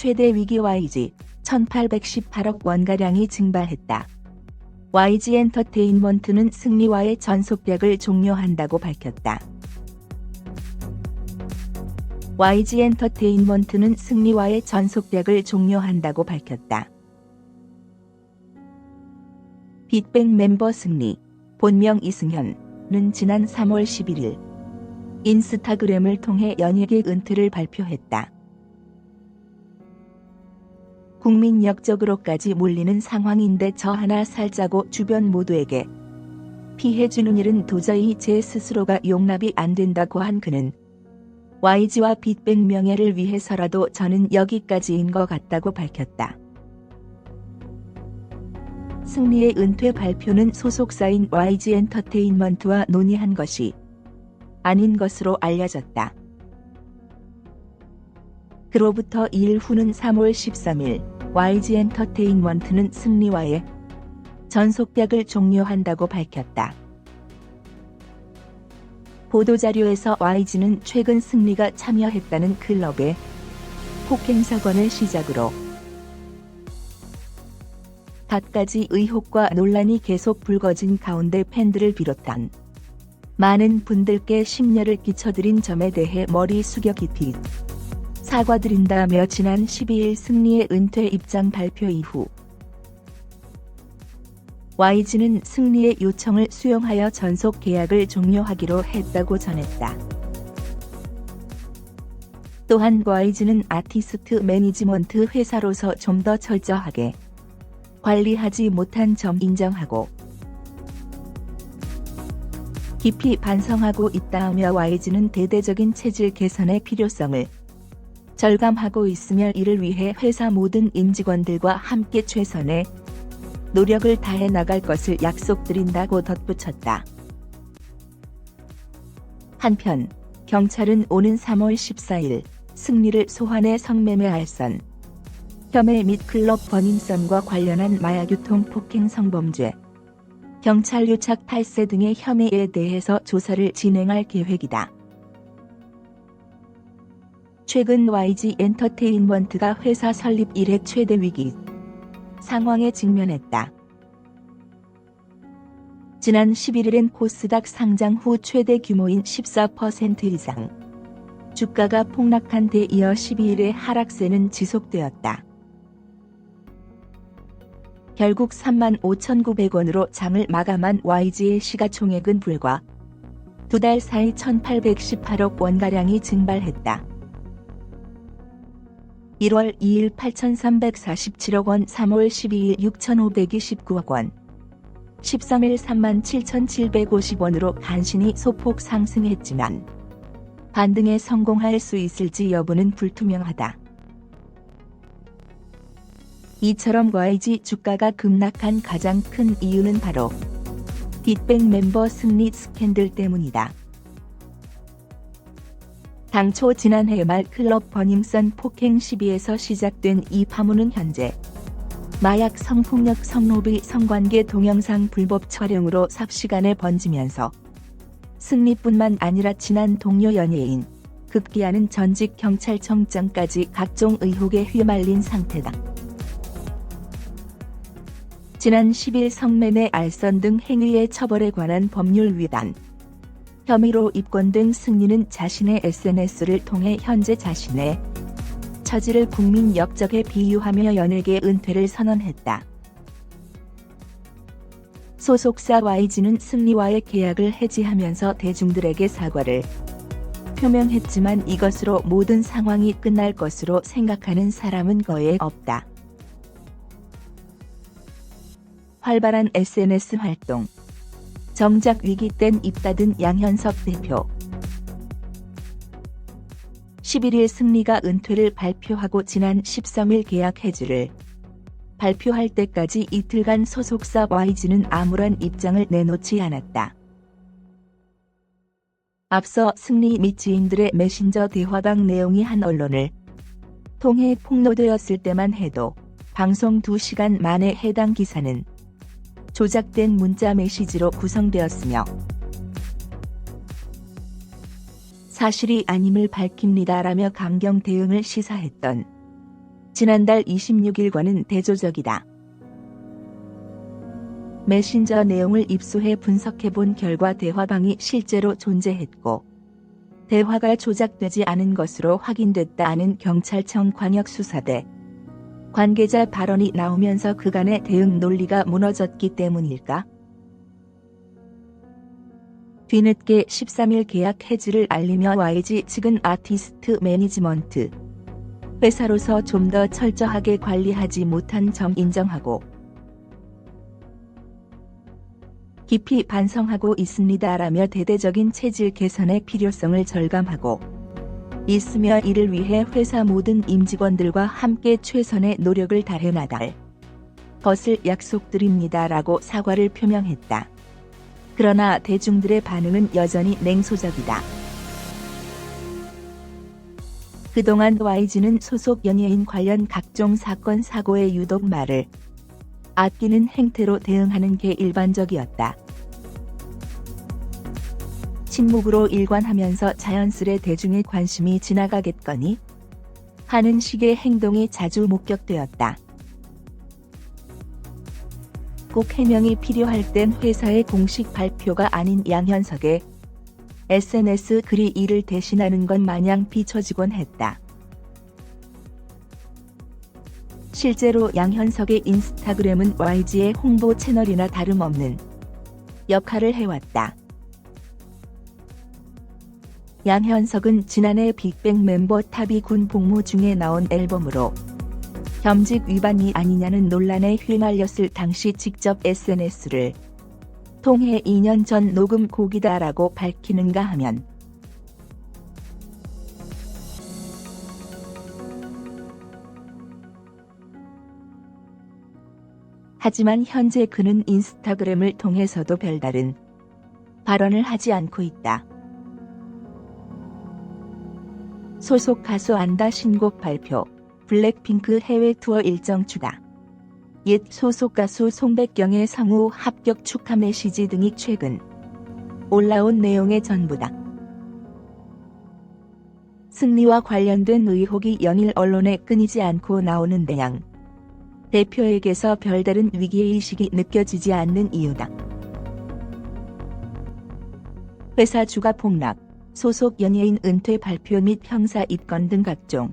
최대 위기 YG 1818억 원가량이 증발했다. YG 엔터테인먼트는 승리와의 전속백을 종료한다고 밝혔다. YG 엔터테인먼트는 승리와의 전속백을 종료한다고 밝혔다. 빅뱅 멤버 승리, 본명 이승현은 지난 3월 11일 인스타그램을 통해 연예계 은퇴를 발표했다. 국민역적으로까지 몰리는 상황인데 저 하나 살자고 주변 모두에게 피해주는 일은 도저히 제 스스로가 용납이 안 된다고 한 그는 YG와 빅뱅 명예를 위해서라도 저는 여기까지인 것 같다고 밝혔다. 승리의 은퇴 발표는 소속사인 YG 엔터테인먼트와 논의한 것이 아닌 것으로 알려졌다. 그로부터 2일 후는 3월 13일 YG 엔터테인먼트는 승리와의 전속백을 종료한다고 밝혔다. 보도자료에서 YG는 최근 승리가 참여했다는 클럽의 폭행 사건을 시작으로 갖가지 의혹과 논란이 계속 불거진 가운데 팬들을 비롯한 많은 분들께 심려를 끼쳐드린 점에 대해 머리 숙여 깊이 사과드린다며 지난 12일 승리의 은퇴 입장 발표 이후 YG는 승리의 요청을 수용하여 전속 계약을 종료하기로 했다고 전했다. 또한 YG는 아티스트 매니지먼트 회사로서 좀 더 철저하게 관리하지 못한 점 인정하고 깊이 반성하고 있다며 YG는 대대적인 체질 개선의 필요성을 절감하고 있으며 이를 위해 회사 모든 임직원들과 함께 최선의 노력을 다해 나갈 것을 약속드린다고 덧붙였다. 한편 경찰은 오는 3월 14일 승리를 소환해 성매매 알선, 혐의 및 클럽 버닝썬과 관련한 마약유통 폭행 성범죄, 경찰 유착 탈세 등의 혐의에 대해서 조사를 진행할 계획이다. 최근 YG 엔터테인먼트가 회사 설립 이래 최대 위기 상황에 직면했다. 지난 11일엔 코스닥 상장 후 최대 규모인 14% 이상 주가가 폭락한 데 이어 12일의 하락세는 지속되었다. 결국 35,900원으로 장을 마감한 YG의 시가총액은 불과 2달 사이 1,818억 원가량이 증발했다. 1월 2일 8,347억 원, 3월 12일 6,529억 원, 13일 37,750원으로 간신히 소폭 상승했지만 반등에 성공할 수 있을지 여부는 불투명하다. 이처럼 YG 주가가 급락한 가장 큰 이유는 바로 빅뱅 멤버 승리 스캔들 때문이다. 당초 지난해 말 클럽 버닝썬 폭행 시비에서 시작된 이 파문은 현재 마약 성폭력 성노비 성관계 동영상 불법 촬영으로 삽시간에 번지면서 승리뿐만 아니라 친한 동료 연예인, 급기야는 전직 경찰청장까지 각종 의혹에 휘말린 상태다. 지난 10일 성매매 알선 등 행위의 처벌에 관한 법률 위반 혐의로 입건된 승리는 자신의 SNS를 통해 현재 자신의 처지를 국민 역적에 비유하며 연예계 은퇴를 선언했다. 소속사 YG는 승리와의 계약을 해지하면서 대중들에게 사과를 표명했지만 이것으로 모든 상황이 끝날 것으로 생각하는 사람은 거의 없다. 활발한 SNS 활동. 정작 위기 땐 입 닫은 양현석 대표. 11일 승리가 은퇴를 발표하고 지난 13일 계약 해지를 발표할 때까지 이틀간 소속사 YG는 아무런 입장을 내놓지 않았다. 앞서 승리 및 지인들의 메신저 대화방 내용이 한 언론을 통해 폭로되었을 때만 해도 방송 2시간 만에 해당 기사는 조작된 문자 메시지로 구성되었으며 사실이 아님을 밝힙니다라며 강경 대응을 시사했던 지난달 26일과는 대조적이다. 메신저 내용을 입수해 분석해본 결과 대화방이 실제로 존재했고 대화가 조작되지 않은 것으로 확인됐다는 경찰청 광역수사대 관계자 발언이 나오면서 그간의 대응 논리가 무너졌기 때문일까? 뒤늦게 13일 계약 해지를 알리며 YG 측은 아티스트 매니지먼트 회사로서 좀 더 철저하게 관리하지 못한 점 인정하고 깊이 반성하고 있습니다라며 대대적인 체질 개선의 필요성을 절감하고 있으며 이를 위해 회사 모든 임직원들과 함께 최선의 노력을 다해 나갈 것을 약속드립니다라고 사과를 표명했다. 그러나 대중들의 반응은 여전히 냉소적이다. 그동안 YG는 소속 연예인 관련 각종 사건 사고에 유독 말을 아끼는 행태로 대응하는 게 일반적이었다. 침묵으로 일관하면서 자연스레 대중의 관심이 지나가겠거니 하는 식의 행동이 자주 목격되었다. 꼭 해명이 필요할 땐 회사의 공식 발표가 아닌 양현석의 SNS 글이 이를 대신하는 것 마냥 비춰지곤 했다. 실제로 양현석의 인스타그램은 YG의 홍보 채널이나 다름없는 역할을 해왔다. 양현석은 지난해 빅뱅 멤버 탑이 군 복무 중에 나온 앨범으로 겸직 위반이 아니냐는 논란에 휘말렸을 당시 직접 SNS를 통해 2년 전 녹음 곡이다라고 밝히는가 하면 하지만 현재 그는 인스타그램을 통해서도 별다른 발언을 하지 않고 있다. 소속 가수 안다 신곡 발표, 블랙핑크 해외 투어 일정 추가, 옛 소속 가수 송백경의 성우 합격 축하 메시지 등이 최근 올라온 내용의 전부다. 승리와 관련된 의혹이 연일 언론에 끊이지 않고 나오는데 양 대표에게서 별다른 위기의식이 느껴지지 않는 이유다. 회사 주가 폭락, 소속 연예인 은퇴 발표 및 형사 입건 등 각종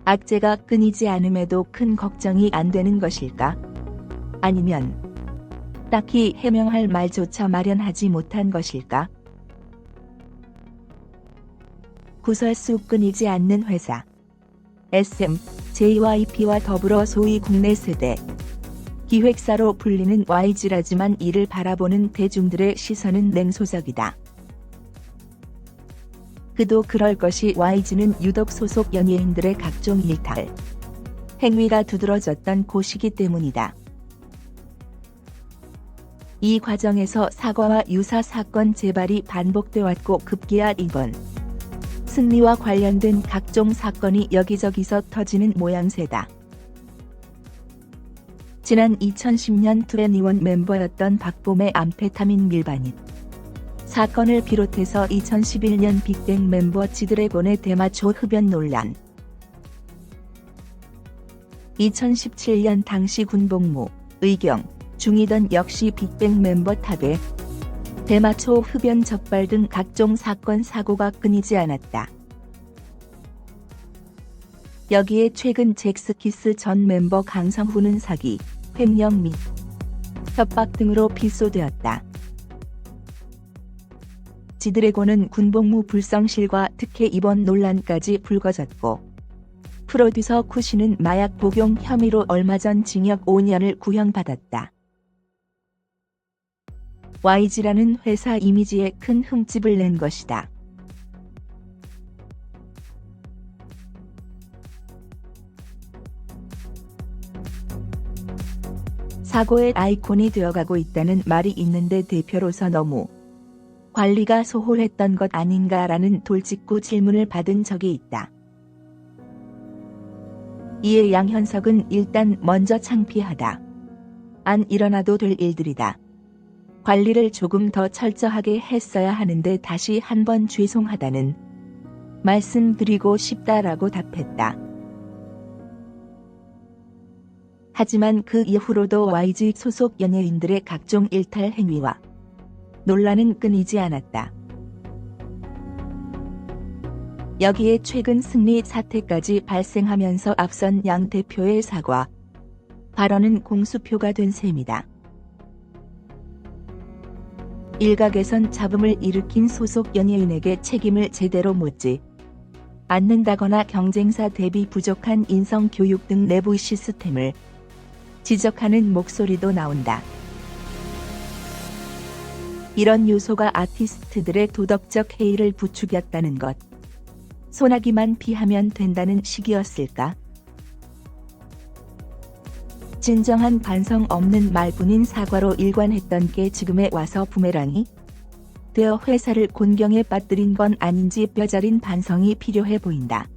악재가 끊이지 않음에도 큰 걱정이 안 되는 것일까? 아니면 딱히 해명할 말조차 마련하지 못한 것일까? 구설수 끊이지 않는 회사 SM, JYP와 더불어 소위 국내 세대 기획사로 불리는 YG라지만 이를 바라보는 대중들의 시선은 냉소적이다. 그도 그럴 것이 YG는 유독 소속 연예인들의 각종 일탈, 행위가 두드러졌던 곳이기 때문이다. 이 과정에서 사과와 유사 사건 재발이 반복돼 왔고 급기야 이번 승리와 관련된 각종 사건이 여기저기서 터지는 모양새다. 지난 2010년 2NE1 멤버였던 박봄의 암페타민 밀반입 사건을 비롯해서 2011년 빅뱅 멤버 지드래곤의 대마초 흡연 논란, 2017년 당시 군복무, 의경 중이던 역시 빅뱅 멤버 탑의 대마초 흡연 적발 등 각종 사건 사고가 끊이지 않았다. 여기에 최근 잭스키스 전 멤버 강성훈은 사기, 횡령 및 협박 등으로 비소되었다. 지드래곤은 군복무 불성실과 특혜 입원 논란까지 불거졌고 프로듀서 쿠시는 마약 복용 혐의로 얼마 전 징역 5년을 구형받았다. YG라는 회사 이미지에 큰 흠집을 낸 것이다. 사고의 아이콘이 되어가고 있다는 말이 있는데 대표로서 너무 관리가 소홀했던 것 아닌가라는 돌직구 질문을 받은 적이 있다. 이에 양현석은 일단 먼저 창피하다. 안 일어나도 될 일들이다. 관리를 조금 더 철저하게 했어야 하는데 다시 한번 죄송하다는 말씀드리고 싶다라고 답했다. 하지만 그 이후로도 YG 소속 연예인들의 각종 일탈 행위와 논란은 끊이지 않았다. 여기에 최근 승리 사태까지 발생하면서 앞선 양 대표의 사과 발언은 공수표가 된 셈이다. 일각에선 잡음을 일으킨 소속 연예인에게 책임을 제대로 묻지 않는다거나 경쟁사 대비 부족한 인성 교육 등 내부 시스템을 지적하는 목소리도 나온다. 이런 요소가 아티스트들의 도덕적 해이를 부추겼다는 것. 소나기만 피하면 된다는 식이었을까? 진정한 반성 없는 말뿐인 사과로 일관했던 게 지금에 와서 부메랑이 되어 회사를 곤경에 빠뜨린 건 아닌지 뼈저린 반성이 필요해 보인다.